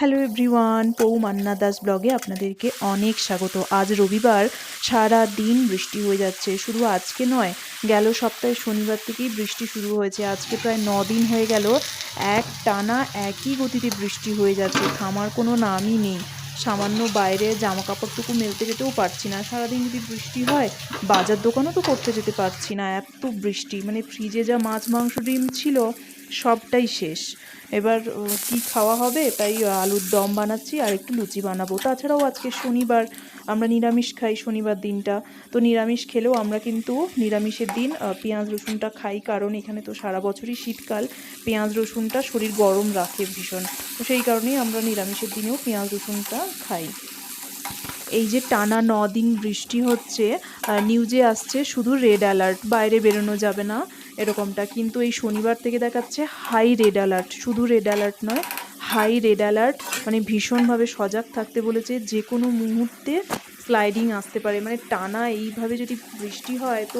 Hello everyone, পৌ Manna Das ব্লগে আপনাদেরকে অনেক স্বাগত। আজ রবিবার, সারা দিন বৃষ্টি হয়ে যাচ্ছে। শুধু আজকে নয়, গেল সপ্তাহে শনিবার থেকেই বৃষ্টি শুরু হয়েছে। আজকে প্রায় 9 দিন হয়ে গেল এক টানা একই গতিতে বৃষ্টি হয়ে যাচ্ছে, থামার কোনো নামই নেই। সামান্য বাইরে জামা কাপড়টুকু মেলতে যেতেও পারছি না। সারাদিন যদি বৃষ্টি হয়, বাজার দোকানও তো করতে যেতে পারছি না, এত বৃষ্টি। মানে ফ্রিজে যা মাছ মাংস ডিম ছিল সবটাই শেষ। এবার কি খাওয়া হবে, তাই আলুর দম বানাচ্ছি আর একটু লুচি বানাবো। তাছাড়াও আজকে শনিবার, আমরা নিরামিষ খাই শনিবার দিনটা। তো নিরামিষ খেলেও আমরা কিন্তু নিরামিষের দিন পেঁয়াজ রসুনটা খাই, কারণ এখানে তো সারা বছরই শীতকাল, পেঁয়াজ রসুনটা শরীর গরম রাখে ভীষণ। তো সেই কারণেই আমরা নিরামিষের দিনেও পেঁয়াজ রসুনটা খাই। এই যে টানা 9 দিন বৃষ্টি হচ্ছে, নিউজে আসছে শুধু রেড অ্যালার্ট, বাইরে বেরোনো যাবে না এরকমটা। কিন্তু এই শনিবার থেকে দেখাচ্ছে হাই রেড অ্যালার্ট। শুধু রেড অ্যালার্ট নয়, হাই রেড অ্যালার্ট, মানে ভীষণভাবে সজাগ থাকতে বলেছে। যে কোনো মুহূর্তে স্লাইডিং আসতে পারে। মানে টানা এইভাবে যদি বৃষ্টি হয় তো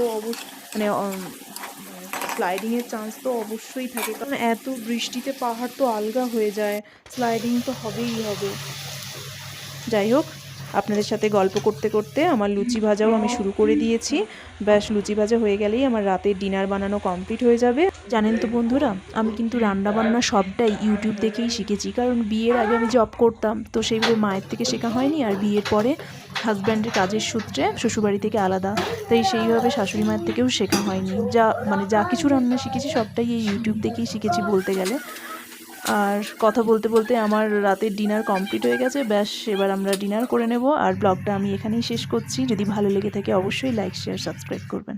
মানে স্লাইডিংয়ের চান্স তো অবশ্যই থাকে, কারণ এত বৃষ্টিতে পাহাড় তো আলগা হয়ে যায়, স্লাইডিং তো হবেই হবে। যাই হোক, আপনাদের সাথে গল্প করতে করতে আমার লুচি ভাজাও আমি শুরু করে দিয়েছি। ব্যাস, লুচি ভাজা হয়ে গেলেই আমার রাতের ডিনার বানানো কমপ্লিট হয়ে যাবে। জানেন তো বন্ধুরা, আমি কিন্তু রান্নাবান্না সবটাই ইউটিউব দেখেই শিখেছি, কারণ বিয়ের আগে আমি জব করতাম, তো সেইভাবে মায়ের থেকে শেখা হয়নি। আর বিয়ের পরে হাজব্যান্ডের কাজের সূত্রে শ্বশুরবাড়ি থেকে আলাদা, তাই সেইভাবে শাশুড়ি মায়ের থেকেও শেখা হয়নি। যা কিছু রান্না শিখেছি সবটাই এই ইউটিউব দেখেই শিখেছি বলতে গেলে। আর কথা বলতে বলতে আমার রাতের ডিনার কমপ্লিট হয়ে গেছে। ব্যাস, এবার আমরা ডিনার করে নেব। আর ব্লগটা আমি এখানেই শেষ করছি। যদি ভালো লেগে থাকে অবশ্যই লাইক, শেয়ার, সাবস্ক্রাইব করবেন।